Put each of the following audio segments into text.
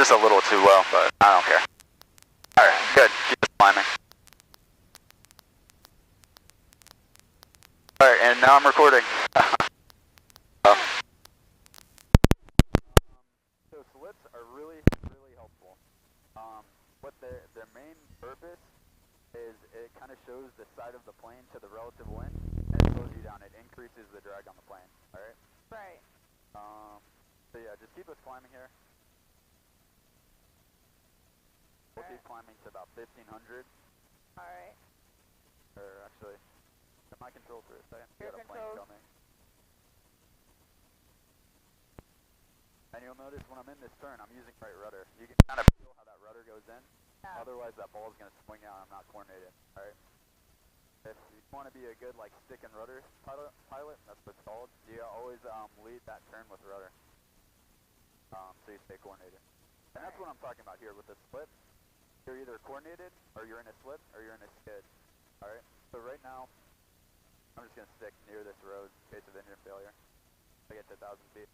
just a little too low, but I don't care. Alright, good. Keep us climbing. Alright, and now I'm recording. So slips are really, really helpful. What their main purpose is, it kind of shows the side of the plane to the relative wind, and it slows you down. It increases the drag on the plane. Alright? Right. So yeah, just keep us climbing here. We'll keep climbing to about 1500. Alright. Or actually, my control for a second. Your Got a plane controls. coming. And you'll notice when I'm in this turn, I'm using right rudder. You can kind of feel how that rudder goes in. Yeah. Otherwise, that ball is going to swing out. I'm not coordinated. All right. If you want to be a good like stick and rudder pilot, that's what it's called. You always lead that turn with rudder, so you stay coordinated. And that's what I'm talking about here with the slip. You're either coordinated, or you're in a slip, or you're in a skid. All right. So right now, I'm just going to stick near this road in case of engine failure. I get to 1,000 feet.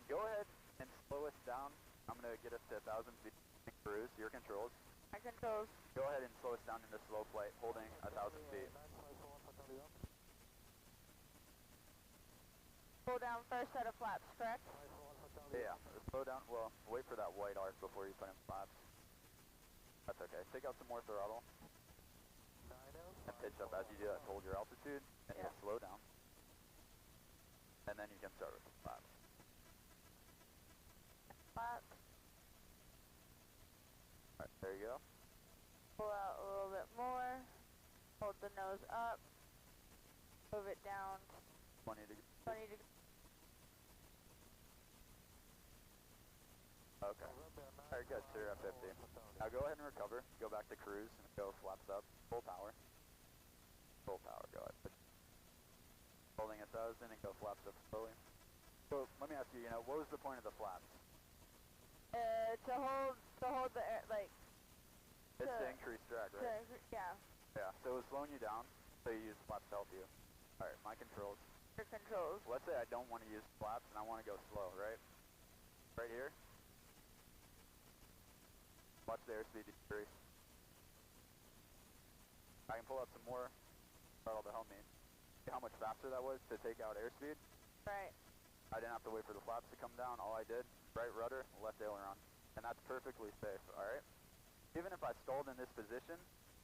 Go ahead and slow us down. I'm going to get us to 1,000 feet. Cruise, your controls. My controls. Go ahead and slow us down into slow flight, holding 1,000 feet. Pull down first set of flaps, correct? Yeah, slow down. Well, wait for that white arc before you put in flaps. That's okay. Take out some more throttle. And pitch up as you do that. Hold your altitude, and you'll slow down. And then you can start with the flaps. Flaps. Alright, there you go. Pull out a little bit more. Hold the nose up. Move it down 20 degrees. 20 degrees. Okay. Alright, good. So you're at 50. Now go ahead and recover. Go back to cruise and go flaps up. Full power. Full power. Go ahead. Holding 1,000 and go flaps up slowly. So let me ask you, what was the point of the flaps? To hold the air, like. It's to increase drag, right? Yeah. Yeah. So it was slowing you down, so you use flaps to help you. Alright, my controls. Your controls. Let's say I don't want to use flaps and I want to go slow, right? Right here. Watch the airspeed decrease. I can pull up some more throttle to help me. See how much faster that was to take out airspeed? Right. I didn't have to wait for the flaps to come down. All I did, right rudder, left aileron. And that's perfectly safe, alright? Even if I stalled in this position,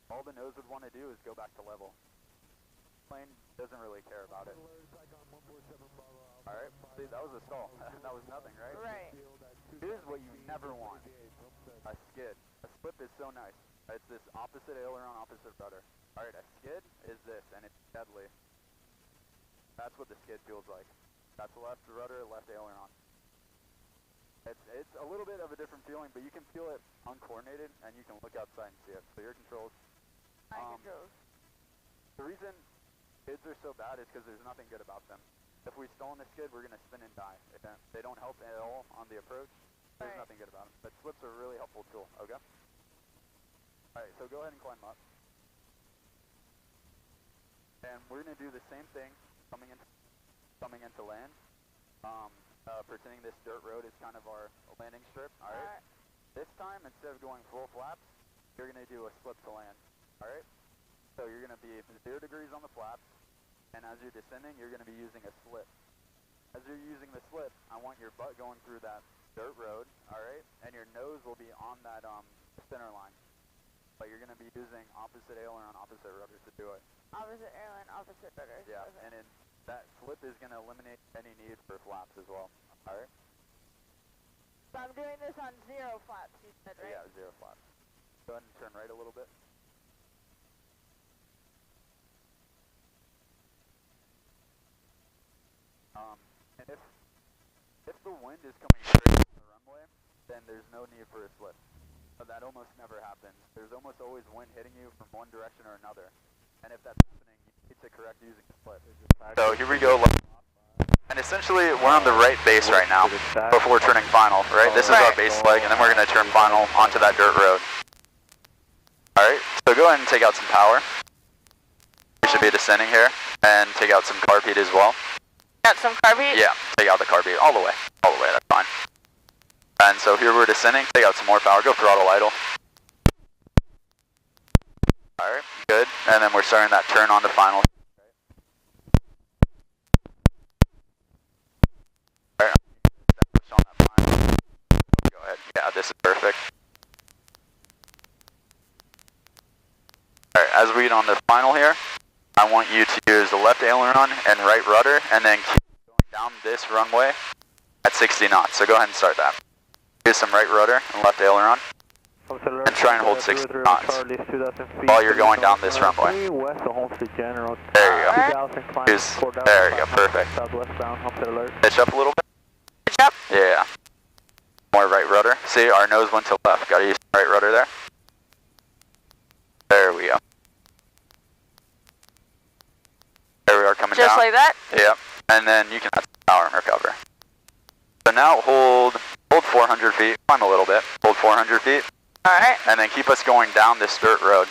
all the nose would want to do is go back to level. Plane doesn't really care about it. Alright, see, that was a stall. That was nothing, right? Right. Here's what you never want. A skid. A slip is so nice. It's this opposite aileron, opposite rudder. Alright, a skid is this, and it's deadly. That's what the skid feels like. That's left rudder, left aileron. It's a little bit of a different feeling, but you can feel it uncoordinated, and you can look outside and see it. So your controls. My controls. The reason skids are so bad is because there's nothing good about them. If we stall in the skid, we're going to spin and die. They don't help at all on the approach. There's nothing good about them. But slips are a really helpful tool, okay? Alright, so go ahead and climb up. And we're going to do the same thing coming into land. Pretending this dirt road is kind of our landing strip, alright? This time, instead of going full flaps, you're going to do a slip to land, alright? So you're going to be 0 degrees on the flaps, and as you're descending, you're going to be using a slip. As you're using the slip, I want your butt going through that dirt road, alright? And your nose will be on that spinner line. But you're going to be using opposite aileron, opposite rudder to do it. Opposite aileron, opposite rudder. Yeah, okay. and that flip is going to eliminate any need for flaps as well, alright? So I'm doing this on 0 flaps, you said, right? Yeah, 0 flaps. Go ahead and turn right a little bit. And if the wind is coming straight from the runway, then there's no need for a slip. But that almost never happens. There's almost always wind hitting you from one direction or another. And if that's happening, you need to correct using a slip. So here we go. And essentially, we're on the right base right now before turning final, right? This is our base leg, and then we're going to turn final onto that dirt road. Alright, so go ahead and take out some power. We should be descending here, and take out some carb heat as well. Got some carb heat? Yeah, take out the carb heat all the way, that's fine. And so here we're descending, take out some more power, go throttle idle. Alright, good. And then we're starting that turn on to final. Alright, on that final. Go ahead. Yeah, this is perfect. Alright, as we get on the final here, I want you to use the left aileron and right rudder, and then keep going down this runway at 60 knots. So go ahead and start that. Use some right rudder and left aileron, and try and hold 60 knots while you're going down this runway. There you go. There you go, perfect. Pitch up a little bit. Pitch up? Yeah. More right rudder. See, our nose went to the left. Gotta use right rudder there. There we go. There we are coming down. Just like that? Yep. And then you can add some power and recover. So now hold 400 feet. Climb a little bit. Hold 400 feet. Alright. And then keep us going down this dirt road.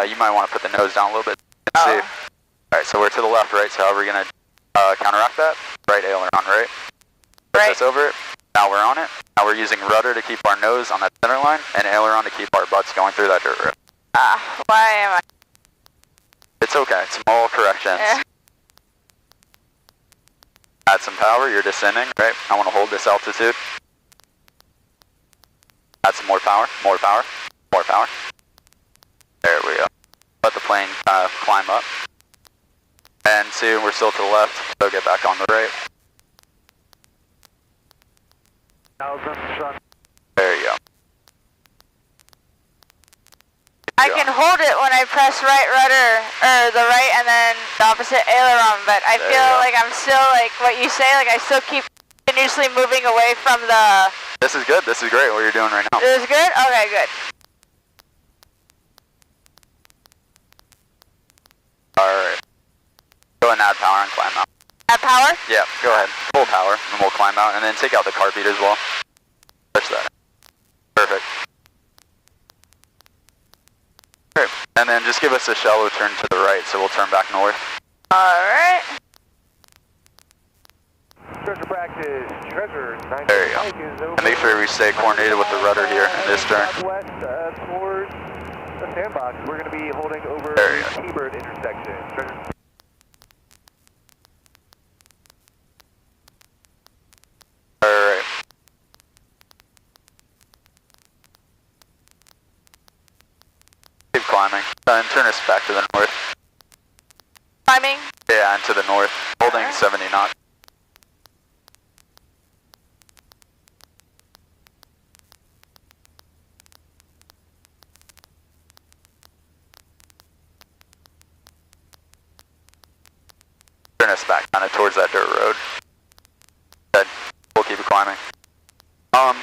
You might want to put the nose down a little bit. Let's see. Alright, so we're to the left, right? So how are we going to counteract that? Right aileron, right? Right. That's over it. Now we're on it. Now we're using rudder to keep our nose on that center line, and aileron to keep our butts going through that dirt road. Why am I? It's okay. Small corrections. Add some power. You're descending, right? I want to hold this altitude. Add some more power. More power. More power. There we go. Let the plane climb up. And see, we're still to the left, so get back on the right. There you go. I can hold it when I press right rudder, or the right and then the opposite aileron, but I feel like I'm still, like what you say, like I still keep continuously moving away from the... This is good. This is great what you're doing right now. This is good? Okay, good. Alright. Go ahead and add power and climb out. Add power? Yeah, go ahead. Full power, and we'll climb out, and then take out the car beat as well. Push that. Perfect. Okay, and then just give us a shallow turn to the right, so we'll turn back north. Alright. Treasure practice, treasure. There you go. And make sure we stay coordinated with the rudder here in this turn. Southwest towards the sandbox. We're going to be holding over the T-Bird intersection. Treasure. Alright. Keep climbing. And turn us back to the north. Climbing? Yeah, and to the north. Holding 70 knots. Turn us back kind of towards that dirt road. Good. We'll keep it climbing.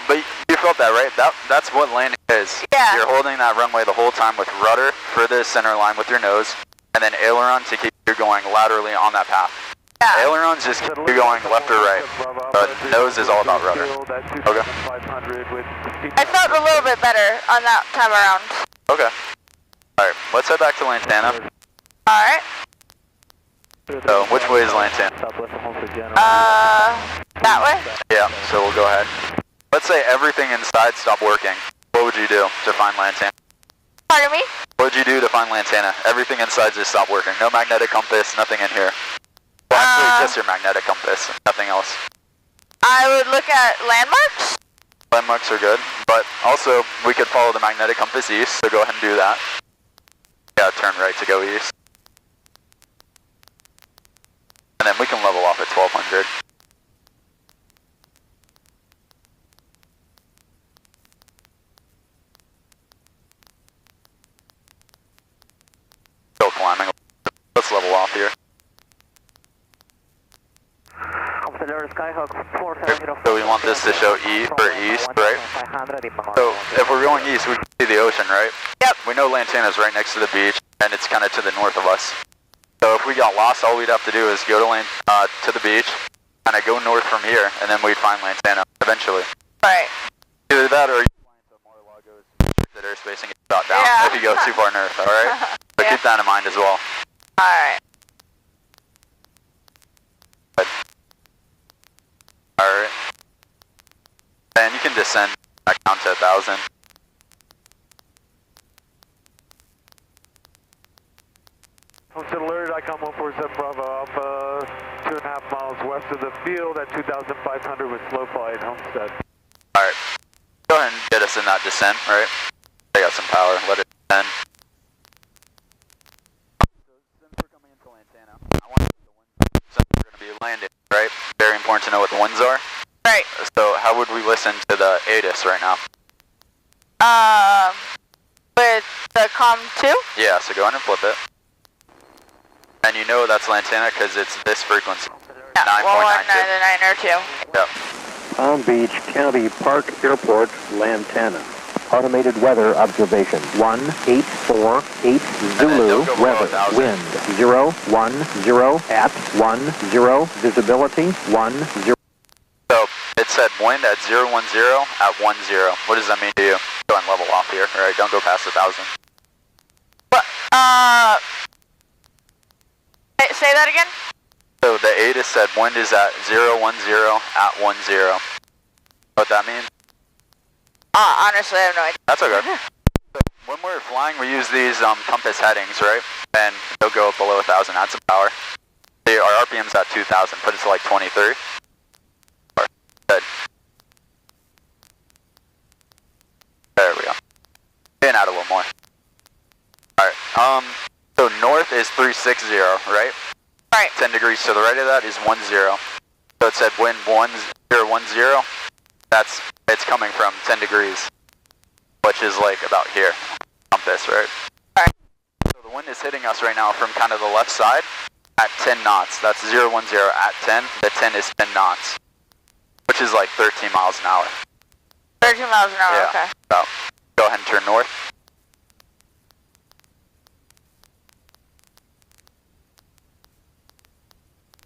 But you felt that, right? That's what landing is. Yeah. You're holding that runway the whole time with rudder for the center line with your nose, and then aileron to keep you going laterally on that path. Yeah. Ailerons just keep you going left or right, but nose is all about rudder. Okay. I felt a little bit better on that time around. Okay. Alright, let's head back to Lantana. Alright. So, which way is Lantana? That way? Yeah, so we'll go ahead. Let's say everything inside stopped working. What would you do to find Lantana? Pardon me? What would you do to find Lantana? Everything inside just stopped working. No magnetic compass, nothing in here. Well, actually, just your magnetic compass, nothing else. I would look at landmarks. Landmarks are good, but also we could follow the magnetic compass east, so go ahead and do that. Yeah, turn right to go east. And then we can level off at 1200. Still climbing. Let's level off here. So we want this to show E for east, right? So if we're going east, we can see the ocean, right? Yep. We know Lantana's right next to the beach, and it's kind of to the north of us. So if we got lost, all we'd have to do is go to the beach, kind of go north from here, and then we'd find Lantana eventually. Right. Either that or you fly into Mar-a-Lago's restricted airspace and get shot down if you go too far north, alright? So keep that in mind as well. Alright. Alright. you can descend. I count to 1,000. Homestead alert, ICOM 147 Bravo Alpha, 2.5 miles west of the field at 2,500 with slow flight, Homestead. Alright, go ahead and get us in that descent, right? I got some power, let it descend. So since we're coming into Lantana, I want to know the winds since we're going to be landing, right? Very important to know what the winds are. Right. So how would we listen to the ATIS right now? With the COM 2? Yeah, so go ahead and flip it. And you know that's Lantana because it's this frequency. Yeah, 9.92. 119 or 2. Yep. Palm Beach County Park Airport, Lantana. Automated weather observation. 18480 Zulu weather. Wind 010 at 10. Visibility 10. So it said wind at 010 at 10. What does that mean to you? Go and level off here, alright? Don't go past 1,000. What? Say that again? So the ATIS said wind is at 010 at 10. Know what that means? Honestly, I have no idea. That's okay. So when we're flying, we use these compass headings, right? And they'll go below 1,000, add some power. See, our RPM's at 2,000, put it to like 23. Good. There we go. And add a little more. Alright, so north is 360, right? Right. 10 degrees to the right of that is 10. So it said wind 1010. It's coming from 10 degrees, which is like about here. Compass, right? Alright. So the wind is hitting us right now from kind of the left side at 10 knots. That's 010 at 10. The 10 is 10 knots, which is like 13 miles an hour. 13 miles an hour, Yeah. okay. So go ahead and turn north.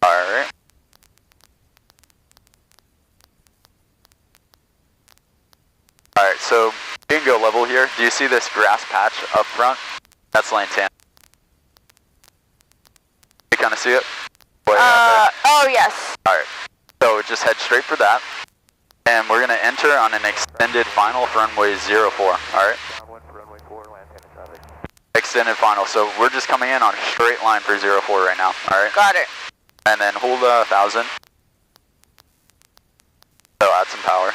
Alright. Alright, so you can go level here. Do you see this grass patch up front? That's Lantana. You kind of see it? Way out there. Oh yes. Alright, so just head straight for that. And we're going to enter on an extended final for runway 04, alright? Extended final, so we're just coming in on a straight line for 04 right now, alright? Got it. And then hold 1,000. So add some power.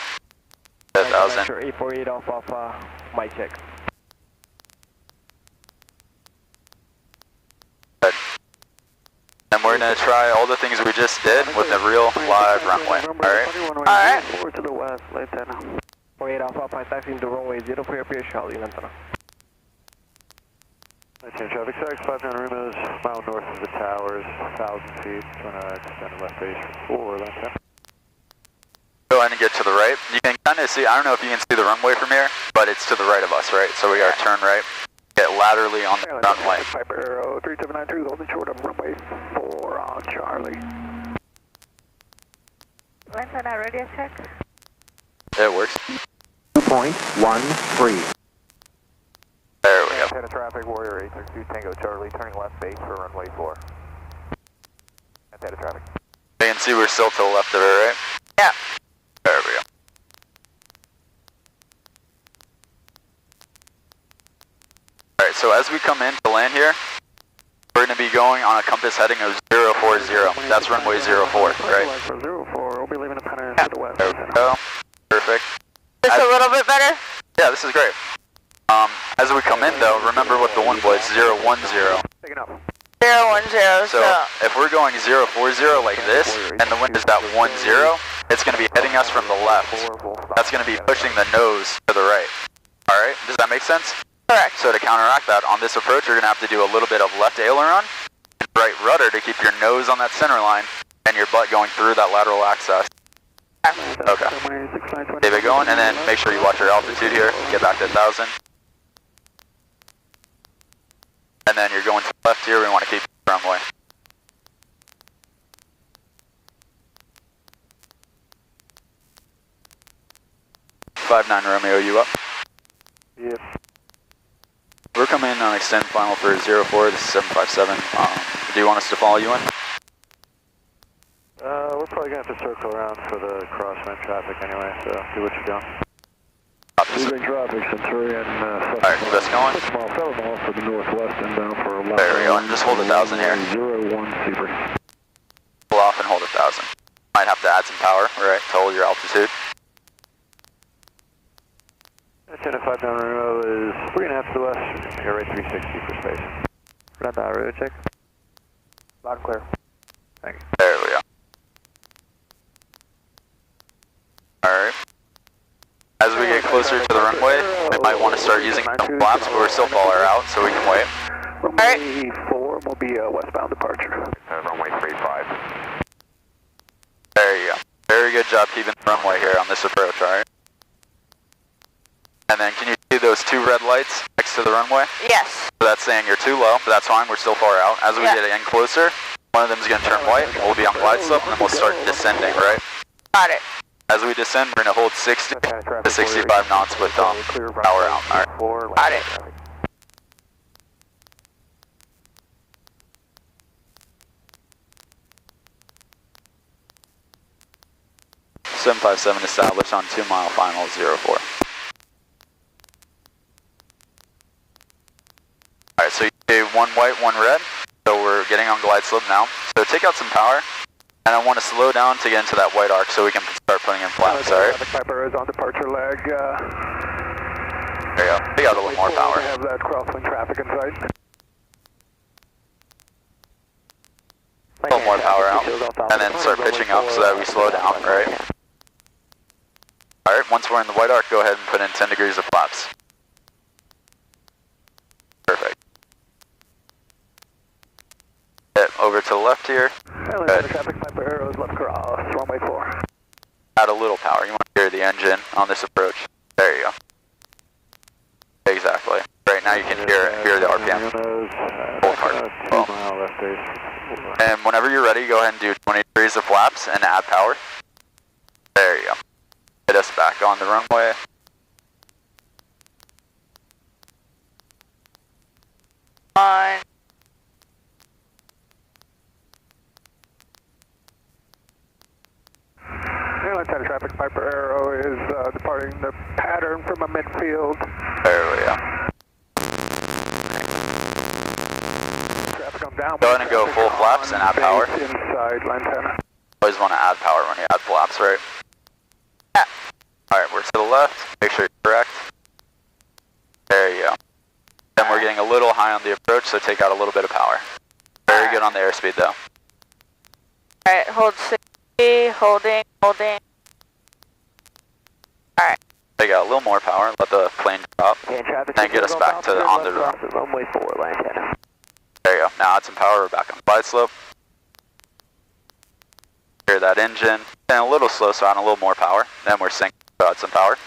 1,000. 848 off mic check. Good. And we're going to try all the things we just did with a real live runway, alright? Alright. Forward to the west, Lantana. 48 Alpha, taxiing to runway 04 for Charlie, Lantana. Traffic 500 Rumors, mile north of the towers, 1,000 feet, going to extend left base for Lantana. Go ahead and get to the right. You can kind of see, I don't know if you can see the runway from here, but it's to the right of us, right? So we gotta turn right, get laterally on the runway. Piper Arrow 3793, holding short of runway 4 on Charlie. Lantana, radio check. It works. 2.13. There we go. Lantana traffic, Warrior 862 Tango Charlie, turning left base for runway 4. Lantana traffic. You can see we're still to the left of it, right? Yeah. There we go. Alright, so as we come in to land here, we're going to be going on a compass heading of 040. That's runway 04, right? For 04, we'll be leaving the pennant to the west. There we go. Perfect. Just a little bit better? Yeah, this is great. As we come in though, remember what the wind was, 010. Taking off. 010, So if we're going 040 like this, and the wind is at 10, it's going to be heading us from the left. That's going to be pushing the nose to the right. Alright, does that make sense? correct. So to counteract that, on this approach, you're going to have to do a little bit of left aileron and right rudder to keep your nose on that center line and your butt going through that lateral access. Okay. Keep it going, and then make sure you watch your altitude here. Get back to 1,000. And then you're going to the left here. We want to keep the runway. '59 Romeo, you up? Yes. We're coming in on extend final for 04. This is 757. Do you want us to follow you in? We're probably going gonna have to circle around for the crosswind traffic anyway, so do what you're doing. Moving traffic, Centurion. Alright, keep us going. 6 mile, 7 miles for the northwest inbound for 11. There we go, and just hold 1,000 here. 01 Seabird. Pull off and hold 1,000. Might have to add some power, right, to hold your altitude. Antenna 5 down Reno is 3.5 to the west, air rate 360 for space. Run that radio check. Loud and clear. Thank you. There we go. Alright. As we get closer to the runway, we might want to start using some flaps, but we're still far out, so we can wait. Runway 4 will be a westbound departure. Runway 35. There you go. Very good job keeping the runway here on this approach, alright? And then can you see those 2 red lights next to the runway? Yes. So that's saying you're too low, but that's fine, we're still far out. As we get in closer, one of them is going to turn white, we'll be on glide slope, and then we'll start descending, right? Got it. As we descend, we're going to hold 60 to 65 knots with power out. Alright. Got it. 757 established on 2 mile final 04. Alright, so you do 1 white, 1 red. So we're getting on glide slope now. So take out some power. And I want to slow down to get into that white arc so we can start putting in flaps, alright? The Piper is on departure leg. There you go. Take out a little more power. We have that crosswind traffic in sight. A little more power out. And then start pitching up so that we slow down, right? Alright, once we're in the white arc, go ahead and put in 10 degrees of flaps. Perfect. Hit over to the left here. Good. Traffic Piper arrows left cross, runway 4. Add a little power. You want to hear the engine on this approach. There you go. Exactly. Right now you can hear the RPM. Full card. Well. And whenever you're ready, go ahead and do 20 degrees of flaps and add power. There you go. Hit us back on the runway. On. Antenna traffic Piper arrow is departing the pattern from a midfield. There we go. Traffic on down. Go ahead and go full flaps and add power. Inside antenna. Always want to add power when you add flaps, right? Yeah. Alright, we're to the left. Make sure you're correct. There you go. Then we're getting a little high on the approach, so take out a little bit of power. Very good on the airspeed though. Alright, hold 60, holding. Alright. Take out a little more power, let the plane drop, and get us back to on the run. Runway 4 antenna. There you go. Now add some power, we're back on glide slope. Hear that engine. And a little slow, so add a little more power. Then we're sinking, so add some power.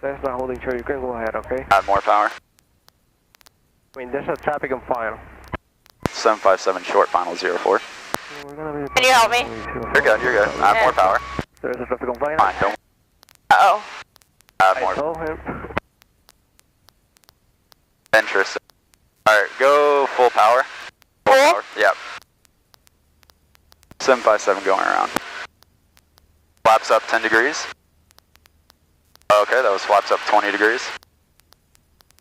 That's not holding true, you can go ahead, okay? Add more power. I mean, there's a traffic on final. 757 short, final 04. Can you help me? You're good, you're good. Add more power. There's a traffic on final. Fine, don't Uh-oh. add more. I told him. Interesting. Alright, go full power. Full? Power. Yep. 757 going around. Flaps up 10 degrees. Okay, that was flaps up 20 degrees.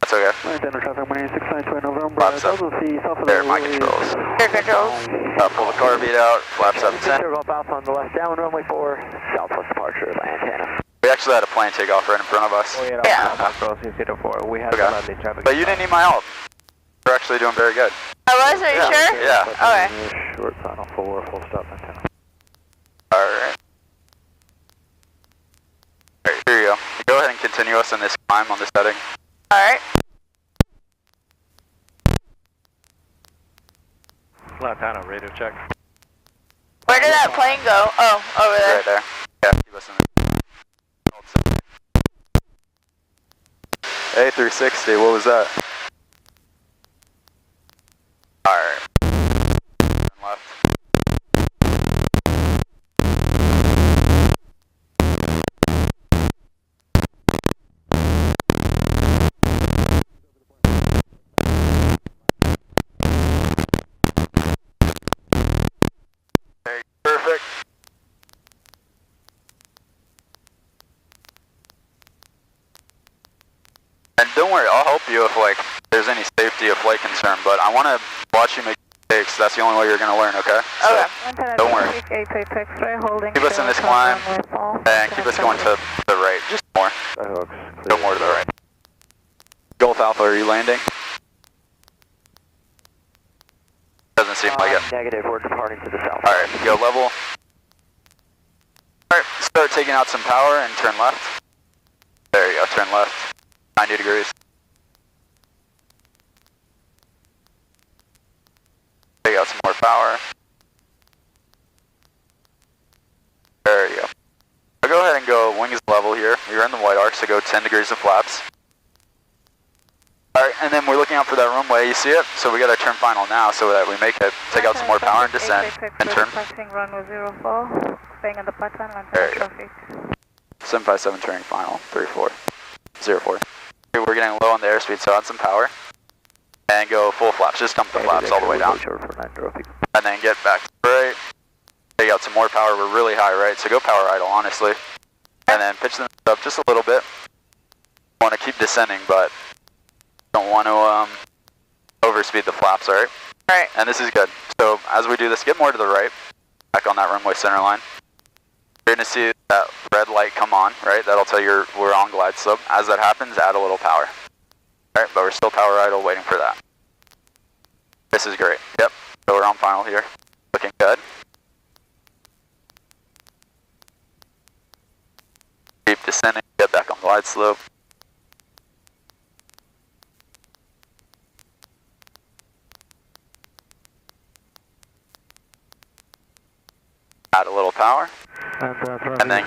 That's okay. Antenna traffic 18692 November. Flaps up. There, my controls. Your controls. Pull the car beat out. Flaps up 10. Off on the left, down runway 4, southwest departure of antenna. We actually had a plane take off right in front of us. Yeah. We had Okay. landing traffic. But you didn't need my help. We're actually doing very good. I was, are you sure? Yeah. Okay. Short final 4, full stop antenna. Alright. Alright, here you go. Go ahead and continue us in this climb on this setting. Alright. Montana, radio check. Where did that plane go? Oh, over there. Right there. Yeah, keep us in there. A360, what was that? Alright. Turn left. Okay, perfect. And don't worry, I'll help you if like there's any safety of flight concern, but I want to watch you make mistakes. That's the only way you're going to learn, okay? So, don't worry. Keep us in this climb and keep us going to the right, just more. Go more to the right. Gulf Alpha, are you landing? Doesn't seem like it. Negative, we're departing to the south. Alright, go level. Alright, start taking out some power and turn left. There you go, turn left. 90 degrees. Take out some more power. There you go. So go ahead and go wings level here. You're in the white arc, so go 10 degrees of flaps. Alright, and then we're looking out for that runway, you see it? So we gotta turn final now so that we make it, take out some more power and descend, and turn. There you go. 757 turning final, 3404. We're getting low on the airspeed, so add some power. And go full flaps, just dump the flaps all the way down. And then get back to right. Take out some more power, we're really high, right? So go power idle, honestly. And then pitch them up just a little bit. Want to keep descending, but don't want to overspeed the flaps, alright? Alright. And this is good. So as we do this, get more to the right, back on that runway center line. You're going to see that red light come on, right? That'll tell you we're on glide slope. As that happens, add a little power. Alright, but we're still power idle waiting for that. This is great. Yep, so we're on final here. Looking good. Keep descending, get back on glide slope. Add a little power. And then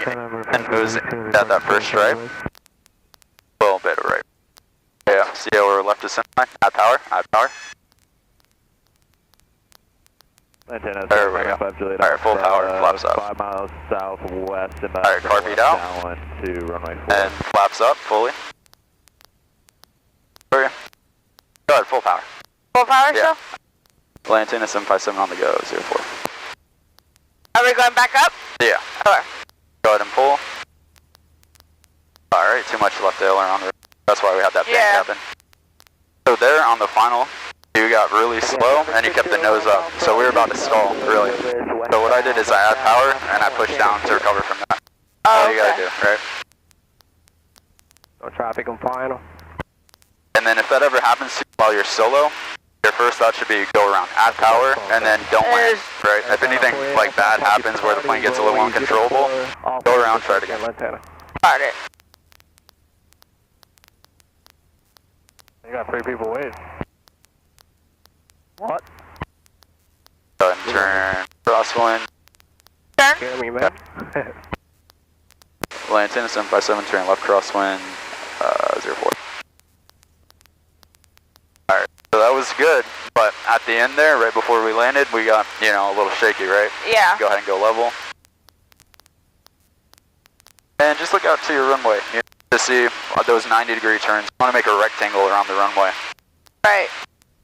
moves at that first stripe. A little bit of right. Yeah, see how we're left to center line? Add power, add power. There we go. Alright, full power, flaps up. 5 miles southwest. Alright, car beat out. To runway 4. And flaps up fully. Okay. Go ahead, full power. Full power Yeah. still? Atlantina 757 on the go, 04. Are we going back up? Yeah. Okay. Go ahead and pull. Alright, too much left aileron. That's why we had that bank happen. So there on the final, you got really slow and you kept the nose up. So we were about to stall, really. So what I did is I add power and I push down to recover from that. All you gotta do, right? No traffic on final. And then if that ever happens to you while you're solo, your first thought should be go around, add power, and then don't land, right? If anything like that happens where the plane gets a little uncontrollable, go around, try it again. Got it. You got 3 people waiting. What? Go ahead and turn crosswind. Turn. Hear me, man? Atlantina 757, turn left crosswind, 04. Alright, so that was good, but at the end there, right before we landed, we got, you know, a little shaky, right? Yeah. Go ahead and go level. And just look out to your runway to see those 90-degree turns. You want to make a rectangle around the runway. Right.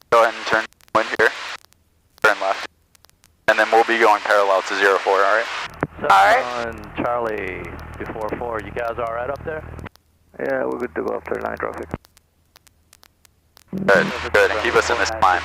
Go ahead and turn wind here. Turn left. And then we'll be going parallel to 04, alright? Alright. On Charlie, before 4, you guys alright up there? Yeah, we're good to go after line traffic. Good, good, and keep us in this climb.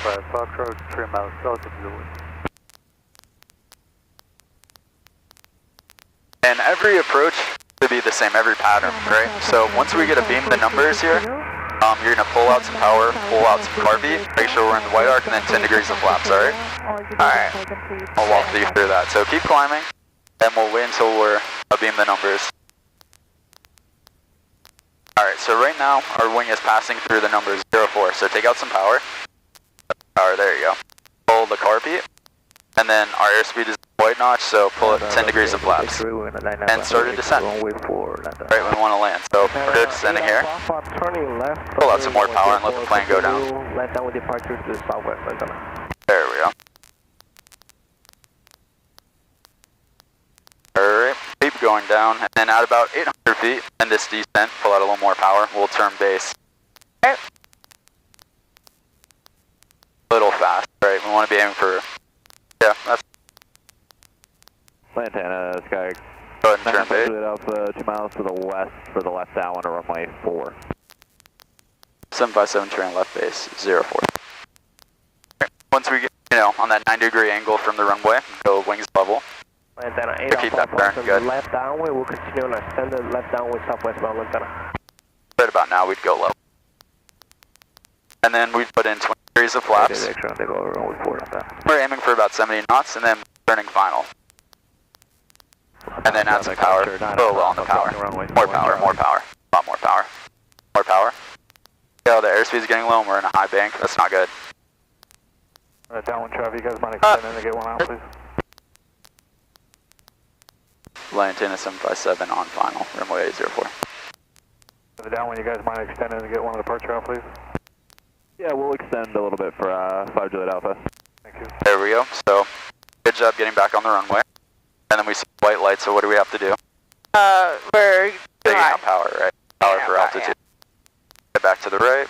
And every approach should be the same, every pattern, right? So once we get a beam the numbers here, you're going to pull out some power, pull out some car beat, make sure we're in the white arc, and then 10 degrees of flaps, alright? Alright, I'll walk you through that. So keep climbing, and we'll wait until we're a beam the numbers. Alright, so right now, our wing is passing through the numbers 04, so take out some power. Power, there you go. Pull the car beat, and then our airspeed is white notch, so pull it 10 degrees of flaps. And start to descend. Right when we want to land. So we're good descending here. Pull out some more power and let the plane go down. There we go. Alright, keep going down, and then at about 800 feet in this descent, pull out a little more power, we'll turn base. A little fast, right? We want to be aiming for, yeah, that's. Lantana, Sky. Go ahead and turn base. Alpha 2 miles to the west for the left down on runway 4. 757 turn left base, 04. Once we get, on that 90-degree angle from the runway, go wings level. Antenna 8 Keep that there, good. Left downwind, we'll continue on our standard left downwind southwest bound antenna. Right about now, we'd go level. And then we'd put in 20 degrees of flaps. We're aiming for about 70 knots, and then turning final. And then add some power, go low on the power. More power, more power, a lot more power. More power. The airspeed's getting low and we're in a high bank, that's not good. Downwind traffic, you guys mind extending to get one out, please? Line antenna 757 on final, runway 804. The downwind, you guys mind extending to get one of the departure out, please? Yeah, we'll extend a little bit for 5 Juliet Alpha. Thank you. There we go, so good job getting back on the runway. And then we see white light, so what do we have to do? We're Taking out power, right? Power for altitude. Get back to the right.